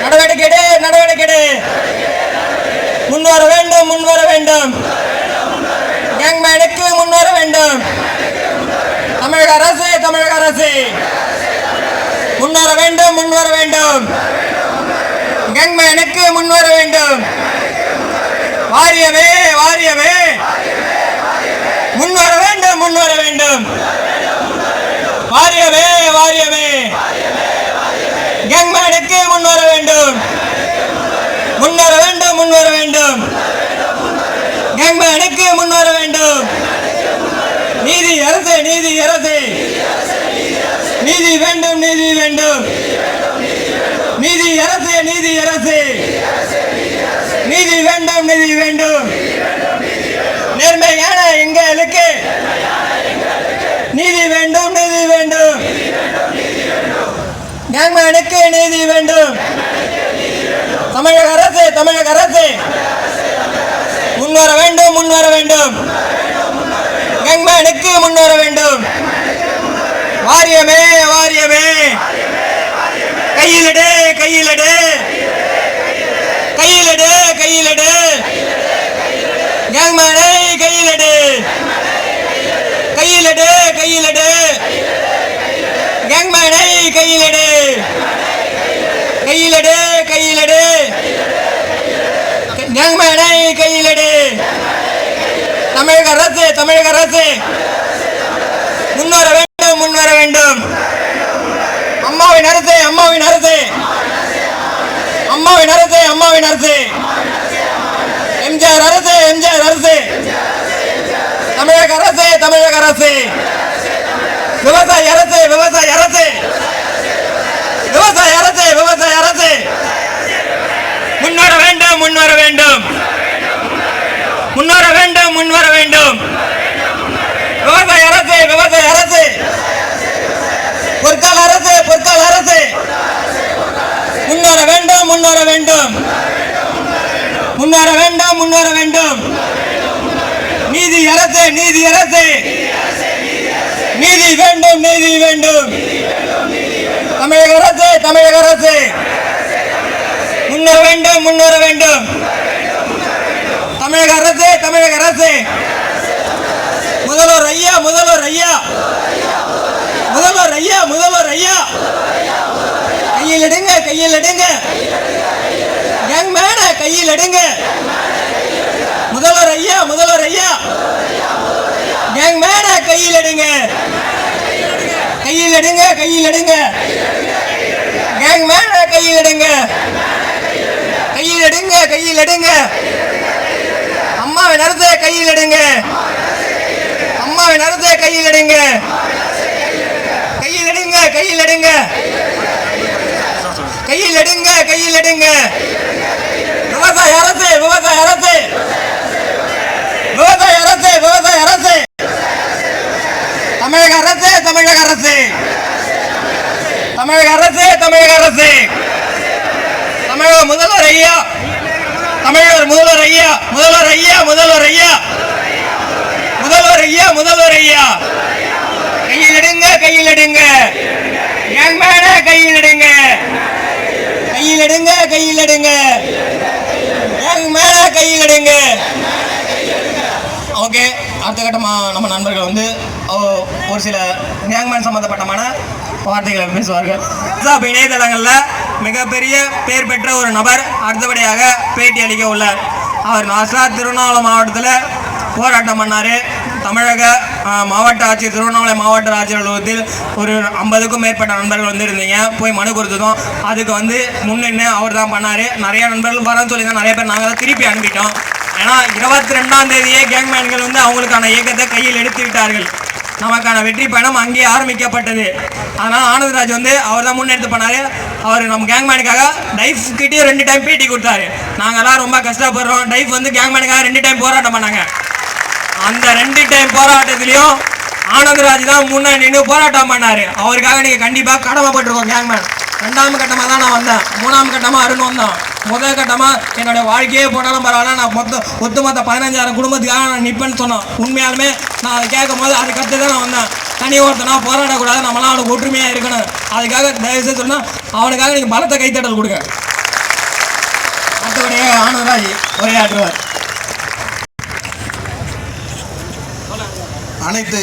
நடவடிக்கை முன்வர வேண்டும் கேங்மேனுக்கு முன்வர வேண்டும். தமிழக அரசு முன்வர வேண்டும் கேங்மேனுக்கு முன்வர வேண்டும். வாரியமே முன்வர வேண்டும் வாரியமே கேங்மேனுக்கு முன்வர வேண்டும் கேங்மேனுக்கு முன்வர வேண்டும். நீதி அரசு நீதி வேண்டும் நீதி அரசு நீதி வேண்டும் நேர்மையான எங்களுக்கு நீதி வேண்டும் கேங்மேனுக்கு நீதி வேண்டும். தமிழக அரசு முன்வர வேண்டும் கேங்மேனுக்கு முன்வர வேண்டும். வாரியமே கையிலடு கேங்மேனை கையிலடு கேங்மேனை கையிலடு கேங்மேனை கையிலடு. தமிழக அரசு முன்வர வேண்டும். அம்மாவின் அரசு எம்ஜிஆர் அரசு தமிழக அரசு விவசாய அரசு முன்வர வேண்டும் விவசாய அரசு பொற்கால அரசு முன்வர வேண்டும் நீதி அரசு நீதி வேண்டும் தமிழக அரசு முன்வர வேண்டும் தமிழக அரசு முதல்வர் ஐயா கையிலடுங்க கேங்மேனை கையிலடுங்க. முதல்வர் ஐயா கேங்மேனை கையிலடுங்க கேங்மேனை கையிலடுங்க. அம்மாவின் அரசு கையிலடுங்க விவசாய அரசு தமிழக அரசு தமிழக முதல்வர் ஐயா கையிலடுங்க கேங்மேனை கையிலடுங்க கேங்மேனை கையிலடுங்க. ஓகே, அடுத்த கட்டமாக நம்ம நண்பர்கள் வந்து ஒரு சில கேங்மேன் சம்பந்தப்பட்டமான வார்த்தைகளை பேசுவார்கள். இணையதளங்களில் மிகப்பெரிய பேர் பெற்ற ஒரு நபர் அடுத்தபடியாக பேட்டி அளிக்க உள்ளார். அவர் திருவண்ணாமலை மாவட்டத்தில் போராட்டம் பண்ணார். தமிழக மாவட்ட ஆட்சியர் திருவண்ணாமலை மாவட்ட ஆட்சியர் அலுவலகத்தில் ஒரு 50க்கும் மேற்பட்ட நண்பர்கள் வந்து இருந்தீங்க. போய் மனு கொடுத்ததும் அதுக்கு வந்து முன்னே அவர் தான் பண்ணார். நிறைய நண்பர்கள் வரன்னு சொல்லி தான் நிறைய பேர் நாங்கள் தான் திருப்பி அனுப்பிட்டோம். ஏன்னா 22ஆம் தேதியே கேங்மேன்கள் வந்து அவங்களுக்கான இயக்கத்தை கையில் எடுத்து விட்டார்கள். நமக்கான வெற்றி பயணம் அங்கே ஆரம்பிக்கப்பட்டது. அதனால் ஆனந்தராஜ் வந்து அவர் தான் முன்னெடுத்து பண்ணார். அவர் நம்ம கேங்மேனுக்காக டைஃப் கிட்டே 2 டைம் பேட்டி கொடுத்தாரு. நாங்கள்லாம் ரொம்ப கஷ்டப்படுறோம். டைஃப் வந்து கேங்மேனுக்காக 2 டைம் போராட்டம் பண்ணாங்க. அந்த 2 டைம் போராட்டத்திலையும் ஆனந்தராஜ் தான் முன்னே நின்று போராட்டம் பண்ணார். அவருக்காக நீங்கள் கண்டிப்பாக கடமைப்பட்டிருக்கோம் கேங்மேன். 2ஆம் கட்டமாக தான் நான் வந்தேன். 3ஆம் கட்டமாக அருண் வந்தோம். முதல் கட்டமாக என்னுடைய வாழ்க்கையே போட்டாலும் பரவாயில்ல, நான் ஒட்டுமொத்த 15,000 குடும்பத்துக்காக நான் நிற்பேன்னு சொன்னோம். உண்மையாலுமே நான் அதை கேட்கும் போது அதுக்கடுத்து தான் நான் வந்தேன். தனி ஒருத்தனா போராடக்கூடாது, நம்மளாம் அவனுக்கு ஒற்றுமையாக இருக்கணும். அதுக்காக தயவுசெய்து சொன்னால் அவனுக்காக நீங்கள் பலத்தை கைத்தட்டல் கொடுங்க. அடுத்தபடியாக ஆனந்தராஜ் உரையாற்றுவார். அனைத்து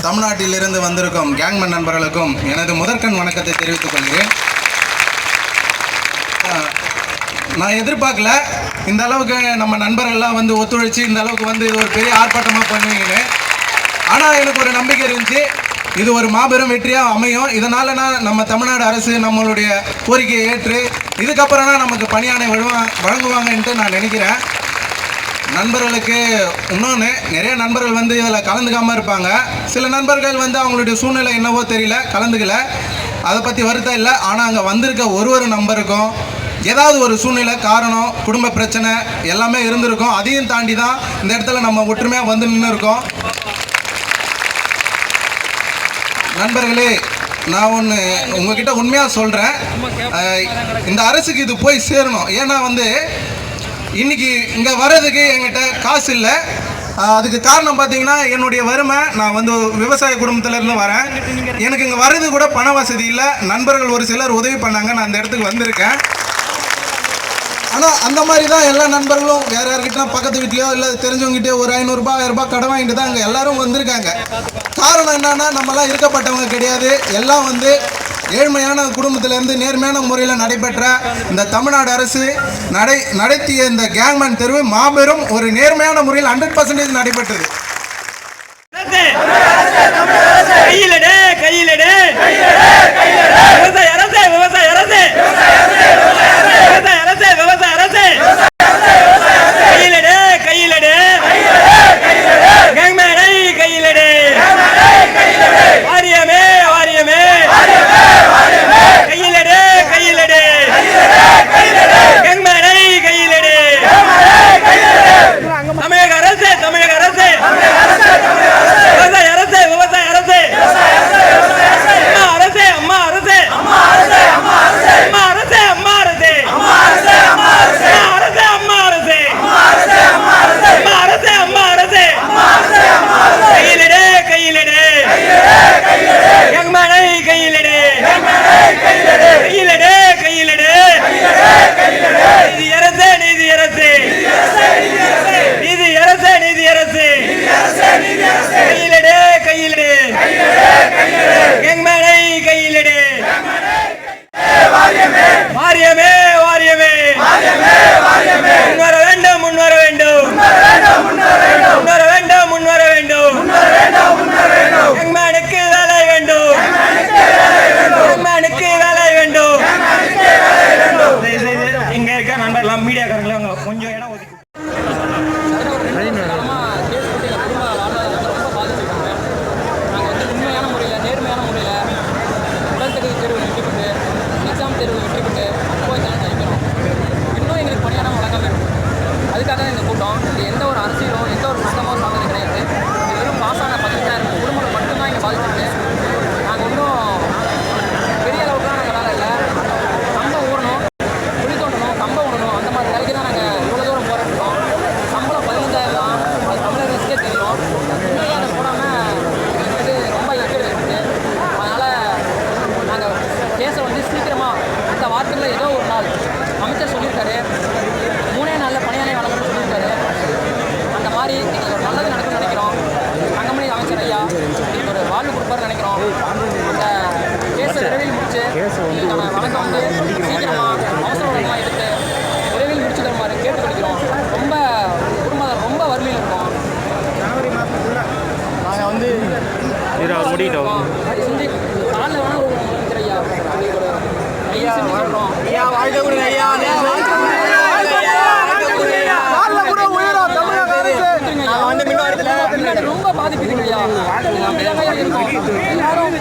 தமிழ்நாட்டிலிருந்து வந்திருக்கும் கேங்மேன் நண்பர்களுக்கும் எனது முதற்கண் வணக்கத்தை தெரிவித்துக் கொள்கிறேன். நான் எதிர்பார்க்கல இந்த அளவுக்கு நம்ம நண்பர்கள்லாம் வந்து ஒத்துழைச்சி இந்த அளவுக்கு வந்து இது ஒரு பெரிய ஆர்ப்பாட்டமாக பண்ணுவீங்கன்னு. ஆனால் எனக்கு ஒரு நம்பிக்கை இருந்துச்சு, இது ஒரு மாபெரும் வெற்றியாக அமையும். இதனால் நம்ம தமிழ்நாடு அரசு நம்மளுடைய கோரிக்கையை ஏற்று இதுக்கப்புறம்னா நமக்கு பணியாணை வழங்குவாங்கன்ட்டு நான் நினைக்கிறேன். நண்பர்களுக்கு இன்னொன்று, நிறைய நண்பர்கள் வந்து இதில் கலந்துக்காமல் இருப்பாங்க. சில நண்பர்கள் வந்து அவங்களுடைய சூழ்நிலை என்னவோ தெரியல, கலந்துக்கல. அதை பற்றி வருத்தம் இல்லை. ஆனால் அங்கே வந்திருக்க ஒரு நண்பருக்கும் ஏதாவது ஒரு சூழ்நிலை, காரணம், குடும்ப பிரச்சனை எல்லாமே இருந்திருக்கும். அதையும் தாண்டி தான் இந்த இடத்துல நம்ம ஒற்றுமையாக வந்து நின்று இருக்கோம். நண்பர்களே, நான் ஒன்று உங்ககிட்ட உண்மையாக சொல்கிறேன், இந்த அரசுக்கு இது போய் சேரணும். ஏன்னா வந்து இன்றைக்கி இங்கே வர்றதுக்கு என்கிட்ட காசு இல்லை. அதுக்கு காரணம் பார்த்தீங்கன்னா என்னுடைய வறுமை. நான் வந்து விவசாய குடும்பத்திலேருந்து வரேன். எனக்கு இங்கே வர்றது கூட பண வசதி இல்லை. நண்பர்கள் ஒரு சிலர் உதவி பண்ணாங்க, நான் அந்த இடத்துக்கு வந்திருக்கேன். ஆனால் அந்த மாதிரி தான் எல்லா நண்பர்களும் வேறு யார்கிட்ட பக்கத்து வீட்லையோ இல்லை தெரிஞ்சவங்ககிட்டயோ ஒரு 500 1000 ரூபாய் கடன் வாங்கிட்டு தான் அங்கே எல்லோரும் வந்திருக்காங்க. காரணம் என்னன்னா, நம்மளாம் இருக்கப்பட்டவங்க கிடையாது. எல்லாம் வந்து ஏழ்மையான குடும்பத்திலேருந்து நேர்மையான முறையில் நடைபெற்ற இந்த தமிழ்நாடு அரசு நடத்திய இந்த கேங்மேன் தெருவு மாபெரும் ஒரு நேர்மையான முறையில் 100% நடைபெற்றது. மீடியாக்காரங்களே கொஞ்சம் இடம் ஒதுக்கி அதுக்காக தான் இந்த கூட்டம். எந்த ஒரு அரசியலோ எந்த ஒரு சட்டமோ சார்ந்தது கிடையாது. வெறும் பாசான 15,000 குடும்பங்கள் மட்டும்தான் இங்கே பாதிச்சிருக்கு. நாங்கள் ஒன்றும் பெரிய அளவுக்குலாம் நாங்கள் வேலை இல்லை. கம்பம் ஊறணும், குழி தோண்டணும், கம்பம் ஊடணும், அந்த மாதிரி வேலைக்கு தான் நாங்கள் இவ்வளோ தூரம் போராட்டோம். சம்பளம் 15,000 தான், அது தமிழக அரசுக்கே தெரியும். இன்னும் அதை போடாமல் எங்களுக்கு ரொம்ப இக்கல் இருக்குது. அதனால் நாங்கள் கேஸை சீக்கிரமாக இந்த வாரத்தில் ஏதோ ஒரு நாள் அமைச்சர் சொல்லியிருக்காரு, 3 நாளில் பணியாளை வழங்கணும்னு சொல்லியிருக்காரு. அந்த மாதிரி எங்களுக்கு ஒரு நல்லது நடக்கும்னு நினைக்கிறோம். தங்கமணி அமைச்சர் ஐயா எங்களுக்கு ஒரு வாழ்வு கொடுப்பாருன்னு நினைக்கிறோம். அந்த கேஸை விரைவில் முடிச்சு எங்களுக்கான வழக்கம் சீக்கிரமாக அவசர வழக்கமாக எடுத்து விரைவில் முடிச்சு தருமாறு கேட்டுக்கொள்கிறோம். ரொம்ப குடும்பம் ரொம்ப வறுமையில் இருக்கோம். நாங்கள் முடிட்டோம் செஞ்சு காலில் வேணால் ஒரு அமைச்சர் ஐயா ஐயா செஞ்சு சொல்கிறோம். ஐயா வாழ்க்கை கொடுங்க ஐயா. ரொம்ப பாதிக்குதுங்க ஐயா. எல்லாரும்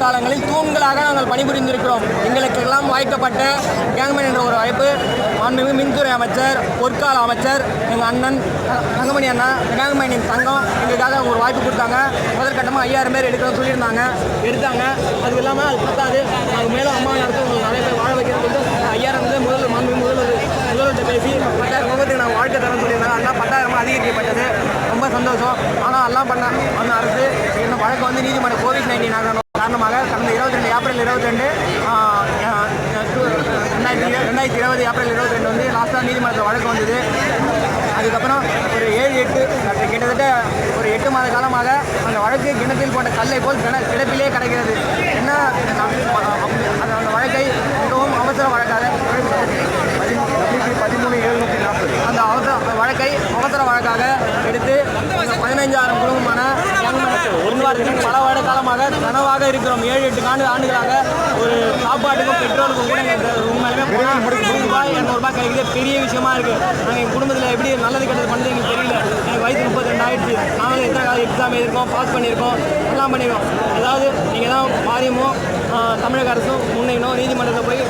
காலங்களில் தூண்களாக நாங்கள் பணிபுரிந்திருக்கிறோம். எங்களுக்கெல்லாம் வாய்க்கப்பட்ட கேங்மேன் என்ற ஒரு வாய்ப்பு மாண்புமிகு மின்துறை அமைச்சர், பொற்கால அமைச்சர், எங்கள் அண்ணன் தங்கமணி அண்ணா, கேங்மேனின் சங்கம் எங்களுக்காக ஒரு வாய்ப்பு கொடுத்தாங்க. முதற்கட்டமாக 5000 பேர் எடுக்கணும்னு சொல்லியிருந்தாங்க, எடுத்தாங்க. அது இல்லாமல் அது பத்தாது, அது மேலும் அம்மா நடத்த உங்களுக்கு நிறைய பேர் வாழ வைக்கணும்னு சொல்லிட்டு 5000 வந்து முதல்வர்கிட்ட பேசி 10,000 குடும்பத்துக்கு நாங்கள் வாழ்க்கை தரேன்னு சொல்லியிருந்தாங்க. அதெல்லாம் 10,000 அதிகரிக்கப்பட்டது. ரொம்ப சந்தோஷம். ஆனால் எல்லாம் பண்ண அரசு இந்த வழக்கு வந்து நீதிமன்ற COVID-19 காரணமாக கடந்த 22 ஏப்ரல் 22 2020 ஏப்ரல் 22 வந்து லாஸ்ட்டாக நீதிமன்றத்தில் வழக்கு வந்தது. அதுக்கப்புறம் ஒரு 7-8 கிட்டத்தட்ட ஒரு 8 மாத காலமாக அந்த வழக்கு கிணத்தில் போட்ட கல்லை போல் கிடப்பிலே கிடக்கிறது. என்ன அந்த வழக்கை மிகவும் அவசர வழக்காக 13,740 அந்த வழக்கை அவசர வழக்காக எடுத்து 15,000 குடும்பமான பல வருட காலமாக கனவாக இருக்கிறோம். 7-8 ஆண்டுகளாக ஒரு சாப்பாட்டுக்கும் பெட்ரோலுக்கும் கூட உண்மையிலுமே ₹200 கிடைக்குது. பெரிய விஷயமா இருக்குது. நாங்கள் எங்கள் குடும்பத்தில் எப்படி நல்லது கெட்டது பண்ணது எங்களுக்கு தெரியல. எனக்கு வயசு 32 ஆயிடுச்சு. நாங்களும் எத்தனை கால எக்ஸாம் எழுதிருக்கோம், பாஸ் பண்ணியிருக்கோம், எல்லாம் பண்ணியிருக்கோம். அதாவது நீங்கள் தான் வாரியமும் தமிழக அரசும் முன்னையினோம் நீதிமன்றத்தில் போய்